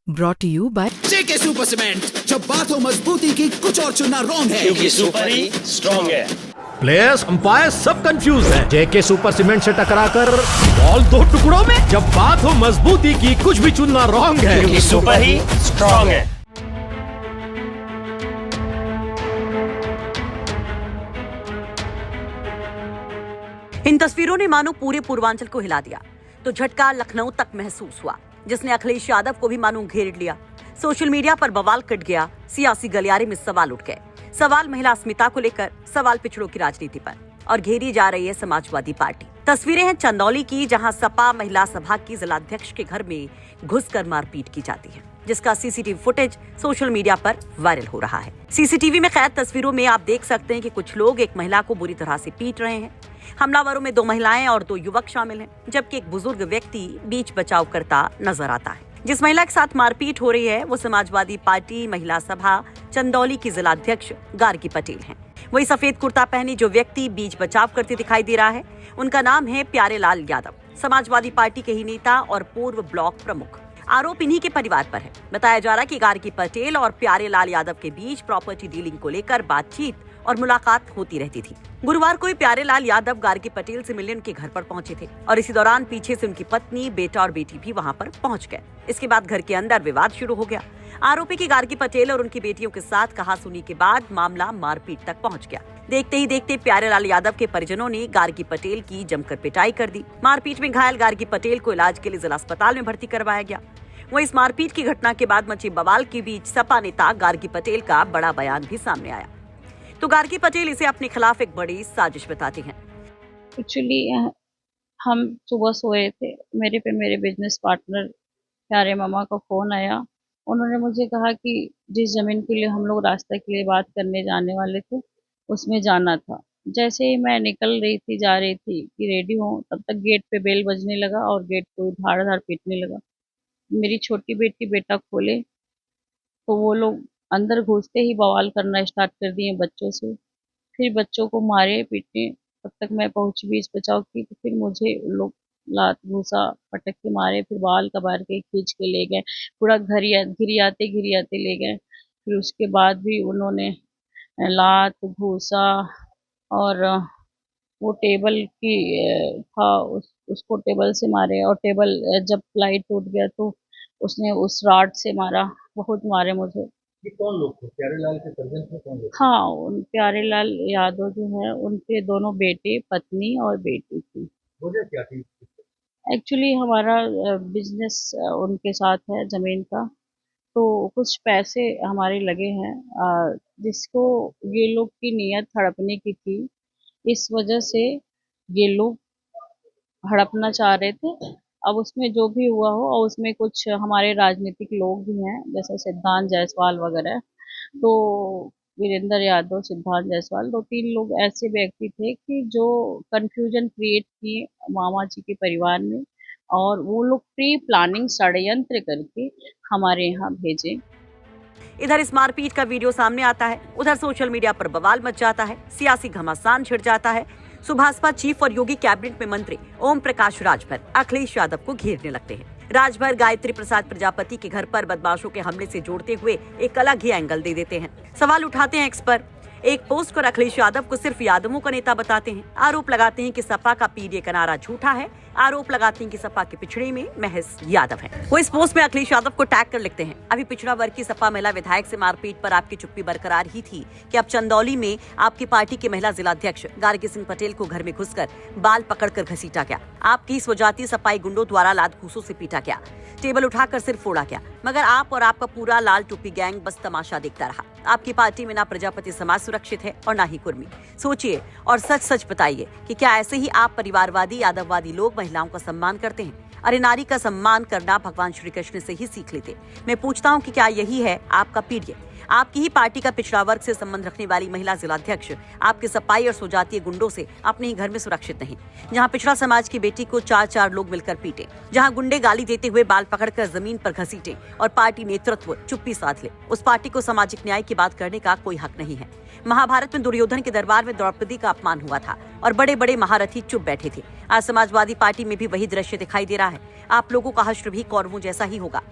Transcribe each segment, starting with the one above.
Brought to you by JK super cement. जब बात हो मजबूती की, कुछ और चुनना रॉन्ग है, क्योंकि सुपर ही स्ट्रॉन्ग है। प्लेयर्स अंपायर सब कंफ्यूज है। जेके सुपर सीमेंट से टकराकर बॉल दो टुकड़ों में। जब बात हो मजबूती की, कुछ भी चुनना रॉन्ग है, क्योंकि सुपर ही स्ट्रॉन्ग है। इन तस्वीरों ने मानो पूरे पूर्वांचल को हिला दिया, तो झटका लखनऊ तक महसूस हुआ, जिसने अखिलेश यादव को भी मानो घेर लिया। सोशल मीडिया पर बवाल कट गया, सियासी गलियारे में सवाल उठ गए। सवाल महिला अस्मिता को लेकर, सवाल पिछड़ों की राजनीति पर, और घेरी जा रही है समाजवादी पार्टी। तस्वीरें हैं चंदौली की, जहां सपा महिला सभा की जिलाध्यक्ष के घर में घुसकर मारपीट की जाती है, जिसका सीसीटीवी फुटेज सोशल मीडिया पर वायरल हो रहा है। सीसीटीवी में कैद तस्वीरों में आप देख सकते हैं कि कुछ लोग एक महिला को बुरी तरह से पीट रहे हैं। हमलावरों में 2 महिलाएं और 2 युवक शामिल हैं, जबकि एक बुजुर्ग व्यक्ति बीच बचाव करता नजर आता है। जिस महिला के साथ मारपीट हो रही है वो समाजवादी पार्टी महिला सभा चंदौली की जिलाध्यक्ष गार्गी पटेल हैं। वही सफेद कुर्ता पहनी जो व्यक्ति बीच बचाव करते दिखाई दे रहा है, उनका नाम है प्यारेलाल यादव, समाजवादी पार्टी के ही नेता और पूर्व ब्लॉक प्रमुख। आरोप इन्हीं के परिवार पर है। बताया जा रहा है कि गार्गी पटेल और प्यारेलाल यादव के बीच प्रॉपर्टी डीलिंग को लेकर बातचीत और मुलाकात होती रहती थी। गुरुवार को प्यारेलाल यादव गार्गी पटेल से मिलने उनके घर पर पहुंचे थे और इसी दौरान पीछे से उनकी पत्नी, बेटा और बेटी भी वहां पर पहुंच गए। इसके बाद घर के अंदर विवाद शुरू हो गया। आरोपी की गार्गी पटेल और उनकी बेटियों के साथ कहासुनी के बाद मामला मारपीट तक पहुंच गया। देखते ही देखते प्यारेलाल यादव के परिजनों ने गार्गी पटेल की जमकर पिटाई कर दी। मारपीट में घायल गार्गी पटेल को इलाज के लिए जिला अस्पताल में भर्ती करवाया गया। वहीं इस मारपीट की घटना के बाद मचे बवाल के बीच सपा नेता गार्गी पटेल का बड़ा बयान भी सामने आया। तो गार्गी पटेल इसे अपने खिलाफ एक बड़ी साजिश बताती हैं। एक्चुअली हम सुबह सोए थे, मेरे बिजनेस पार्टनर प्यारे मामा का फोन आया। उन्होंने मुझे कहा कि जिस जमीन के लिए हम लोग रास्ता के लिए बात करने जाने वाले थे, उसमें जाना था। जैसे ही मैं निकल रही थी, जा रही थी कि रेडी हूँ, तब तक गेट पे बेल बजने लगा और गेट को धाड़ धाड़ पीटने लगा। मेरी छोटी बेटी बेटा खोले तो वो लोग अंदर घुसते ही बवाल करना स्टार्ट कर दिए बच्चों से। फिर बच्चों को मारे पीटे। तब तक मैं पहुंची बीच बचाव की, तो फिर मुझे लोग लात घूसा पटक के मारे, फिर बाल कबार के खींच के ले गए, पूरा घिरियाते ले गए। फिर उसके बाद भी उन्होंने लात घूसा और वो टेबल की था उसको टेबल से मारे, और टेबल जब प्लाई टूट गया तो उसने उस रॉड से मारा, बहुत मारे मुझे। ये कौन लोग थे? प्यारेलाल के सर्जन थे कौन लोग? हाँ, उन प्यारेलाल यादव जो है, उनके दोनों बेटे, पत्नी और बेटी थी। वजह क्या थी? एक्चुअली हमारा बिजनेस उनके साथ है जमीन का, तो कुछ पैसे हमारे लगे हैं, जिसको ये लोग की नीयत हड़पने की थी। इस वजह से ये लोग हड़पना चाह रहे थे। अब उसमें जो भी हुआ हो, और उसमें कुछ हमारे राजनीतिक लोग भी हैं, जैसे सिद्धांत जायसवाल वगैरह। तो वीरेंद्र यादव, सिद्धांत जायसवाल, 2-3 लोग ऐसे व्यक्ति थे कि जो कंफ्यूजन क्रिएट किए मामा जी के परिवार में, और वो लोग प्री प्लानिंग षड्यंत्र करके हमारे यहाँ भेजे। इधर इस मारपीट का वीडियो सामने आता है, उधर सोशल मीडिया पर बवाल मच जाता है, सियासी घमासान छिड़ जाता है। सुभाषपा चीफ और योगी कैबिनेट में मंत्री ओम प्रकाश राजभर अखिलेश यादव को घेरने लगते हैं। राजभर गायत्री प्रसाद प्रजापति के घर पर बदमाशों के हमले से जोड़ते हुए एक अलग ही एंगल दे देते हैं। सवाल उठाते हैं एक्स पर। एक पोस्ट पर अखिलेश यादव को सिर्फ यादवों का नेता बताते हैं। आरोप लगाते हैं कि सपा का पीडीए का नारा झूठा है। आरोप लगाते हैं कि सपा के पिछड़े में महज यादव है। वो इस पोस्ट में अखिलेश यादव को टैग कर लिखते हैं, अभी पिछड़ा वर्ग की सपा महिला विधायक से मारपीट पर आपकी चुप्पी बरकरार ही थी कि अब चंदौली में आपकी पार्टी की महिला जिलाध्यक्ष गार्गी सिंह पटेल को घर में घुसकर बाल पकड़कर घसीटा गया। आपकी स्वजातीय सपाई गुंडों द्वारा लात घूसों से पीटा गया, टेबल उठाकर सिर फोड़ा गया, मगर आप और आपका पूरा लाल टोपी गैंग बस तमाशा देखता रहा। आपकी पार्टी में ना प्रजापति समाज सुरक्षित है और ना ही कुर्मी। सोचिए और सच सच बताइए कि क्या ऐसे ही आप परिवारवादी यादववादी लोग महिलाओं का सम्मान करते हैं? अरे नारी का सम्मान करना भगवान श्री कृष्ण से ही सीख लेते। मैं पूछता हूँ कि क्या यही है आपका पीडीए? आपकी ही पार्टी का पिछड़ा वर्ग से संबंध रखने वाली महिला जिलाध्यक्ष आपके सपाई और स्वजातीय गुंडों से अपने ही घर में सुरक्षित नहीं, जहां पिछड़ा समाज की बेटी को 4-4 लोग मिलकर पीटे, जहां गुंडे गाली देते हुए बाल पकड़कर जमीन पर घसीटे और पार्टी नेतृत्व चुप्पी साध ले। उस पार्टी को सामाजिक न्याय की बात करने का कोई हक नहीं है। महाभारत में दुर्योधन के दरबार में द्रौपदी का अपमान हुआ था और बड़े बड़े महारथी चुप बैठे थे। आज समाजवादी पार्टी में भी वही दृश्य दिखाई दे रहा है। आप लोगों का हश्र भी कौरवों जैसा ही होगा।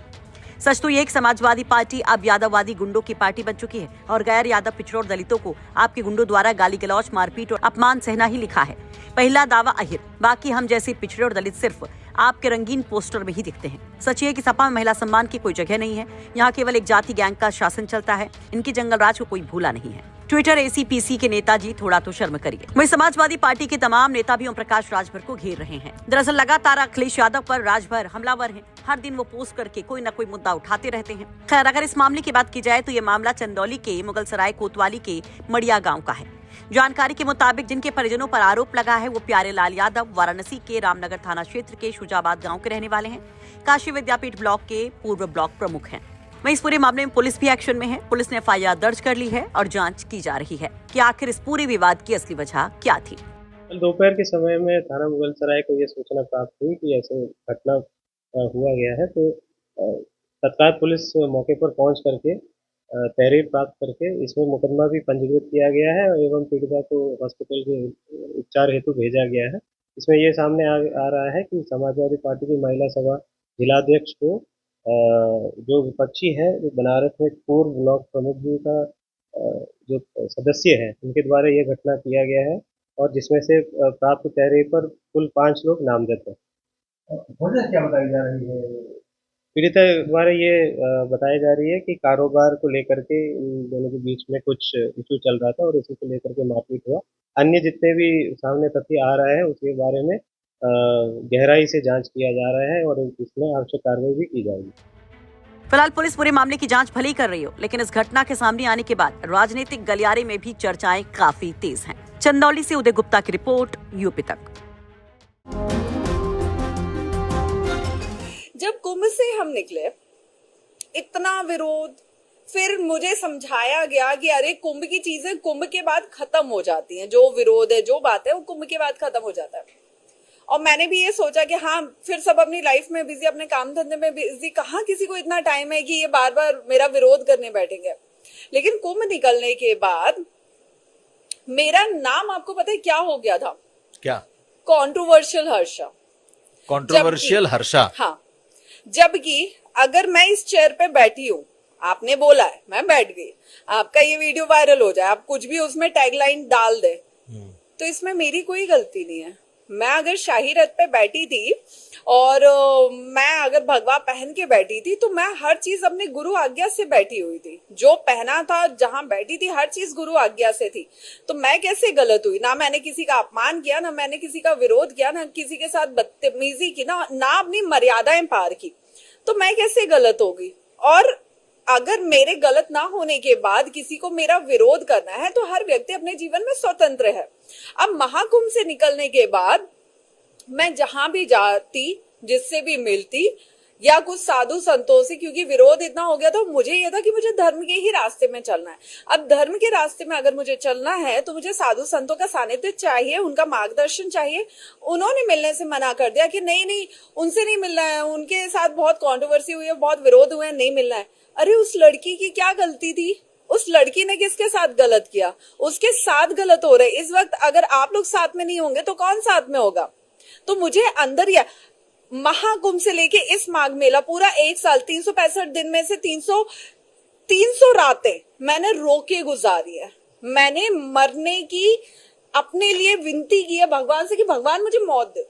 सच तो ये कि समाजवादी पार्टी अब यादववादी गुंडों की पार्टी बन चुकी है और गैर यादव पिछड़ों दलितों को आपके गुंडों द्वारा गाली गलौज, मारपीट और अपमान सहना ही लिखा है। पहला दावा अहिर, बाकी हम जैसे पिछड़े और दलित सिर्फ आपके रंगीन पोस्टर में ही दिखते हैं। सच ये कि सपा में महिला सम्मान की कोई जगह नहीं है। यहाँ केवल एक जाति गैंग का शासन चलता है। इनकी जंगल राज को कोई भूला नहीं है। ट्विटर एसीपीसी के नेताजी थोड़ा तो शर्म करिए। वहीं समाजवादी पार्टी के तमाम नेता भी ओम प्रकाश राजभर को घेर रहे हैं। दरअसल लगातार अखिलेश यादव पर राजभर हमलावर हैं। हर दिन वो पोस्ट करके कोई न कोई मुद्दा उठाते रहते हैं। खैर, अगर इस मामले की बात की जाए तो ये मामला चंदौली के मुगलसराय कोतवाली के मड़िया गाँव का है। जानकारी के मुताबिक जिनके परिजनों पर आरोप लगा है वो प्यारे लाल यादव वाराणसी के रामनगर थाना क्षेत्र के शुजाबाद गांव के रहने वाले हैं। काशी विद्यापीठ ब्लॉक के पूर्व ब्लॉक प्रमुख हैं। वहीं इस पूरे मामले में पुलिस भी एक्शन में है। पुलिस ने एफआईआर दर्ज कर ली है और जांच की जा रही है कि आखिर इस पूरे विवाद की असली वजह क्या थी। कल दोपहर के समय में थाना मुगलसराय को यह सूचना प्राप्त हुई कि ऐसे घटना हुआ गया है, तो तत्काल पुलिस मौके पर पहुंच करके तहरीर प्राप्त करके इसमें मुकदमा भी पंजीकृत किया गया है एवं पीड़िता को हॉस्पिटल के उपचार हेतु भेजा गया है। इसमें ये सामने आ रहा है कि समाजवादी पार्टी की महिला सभा जिलाध्यक्ष को जो विपक्षी है, बनारस में पूर्व ब्लॉक प्रमुख जी का जो सदस्य है, उनके द्वारा ये घटना किया गया है और जिसमें से प्राप्त तहरीर पर कुल 5 लोग नामजद हैं। वजह क्या बताई जा रही है? पीड़िता द्वारा ये बताई जा रही है कि कारोबार को लेकर के इन दोनों के बीच में कुछ इशू चल रहा था और इसी को लेकर के मारपीट हुआ। अन्य जितने भी सामने तथ्य आ रहा है उसके बारे में गहराई से जांच किया जा रहा है और इसमें आवश्यक कार्रवाई भी की जाएगी। फिलहाल पुलिस पूरे मामले की जांच भले ही कर रही हो, लेकिन इस घटना के सामने आने के बाद राजनीतिक गलियारे में भी चर्चाएं काफी तेज हैं। चंदौली से उदय गुप्ता की रिपोर्ट, यूपी तक। जब कुंभ से हम निकले, इतना विरोध, फिर मुझे समझाया गया कि अरे कुंभ की चीजें कुंभ के बाद खत्म हो जाती हैं, जो विरोध है, जो बात है वो कुंभ के बाद खत्म हो जाता है। और मैंने भी ये सोचा कि हाँ, फिर सब अपनी लाइफ में बिजी, अपने काम धंधे में बिजी, कहाँ किसी को इतना टाइम है कि ये बार बार मेरा विरोध करने बैठेंगे। लेकिन कुंभ निकलने के बाद मेरा नाम, आपको पता है क्या हो गया था? क्या? कंट्रोवर्शियल हर्षा। कंट्रोवर्शियल हर्षा? हाँ, जबकि अगर मैं इस चेयर पे बैठी हूँ, आपने बोला है, मैं बैठ गई, आपका ये वीडियो वायरल हो जाए, आप कुछ भी उसमें टैगलाइन डाल दे, तो इसमें मेरी कोई गलती नहीं है। मैं अगर शाही रथ पे बैठी थी और मैं अगर भगवा पहन के बैठी थी, तो मैं हर चीज अपने गुरु आज्ञा से बैठी हुई थी। जो पहना था, जहां बैठी थी, हर चीज गुरु आज्ञा से थी। तो मैं कैसे गलत हुई? ना मैंने किसी का अपमान किया, ना मैंने किसी का विरोध किया, ना किसी के साथ बदतमीजी की, ना अपनी मर्यादाएं पार की। तो मैं कैसे गलत होगी? और अगर मेरे गलत ना होने के बाद किसी को मेरा विरोध करना है, तो हर व्यक्ति अपने जीवन में स्वतंत्र है। अब महाकुंभ से निकलने के बाद मैं जहां भी जाती, जिससे भी मिलती, या कुछ साधु संतों से, क्योंकि विरोध इतना हो गया था, मुझे यह था कि मुझे धर्म के ही रास्ते में चलना है। अब धर्म के रास्ते में अगर मुझे चलना है तो मुझे साधु संतों का सानिध्य चाहिए, उनका मार्गदर्शन चाहिए। उन्होंने मिलने से मना कर दिया कि नहीं, उनसे नहीं मिलना है, उनके साथ बहुत कंट्रोवर्सी हुई है, बहुत विरोध हुए हैं, नहीं मिलना है। अरे उस लड़की की क्या गलती थी? उस लड़की ने किसके साथ गलत किया? उसके साथ गलत हो रहे। इस वक्त अगर आप लोग साथ में नहीं होंगे तो कौन साथ में होगा? तो मुझे अंदर या महाकुंभ से लेके इस माघ मेला, पूरा 1 साल, 365 दिन में से 300 रातें मैंने रो के गुजारी है। मैंने मरने की अपने लिए विनती की है भगवान से कि भगवान मुझे मौत दे।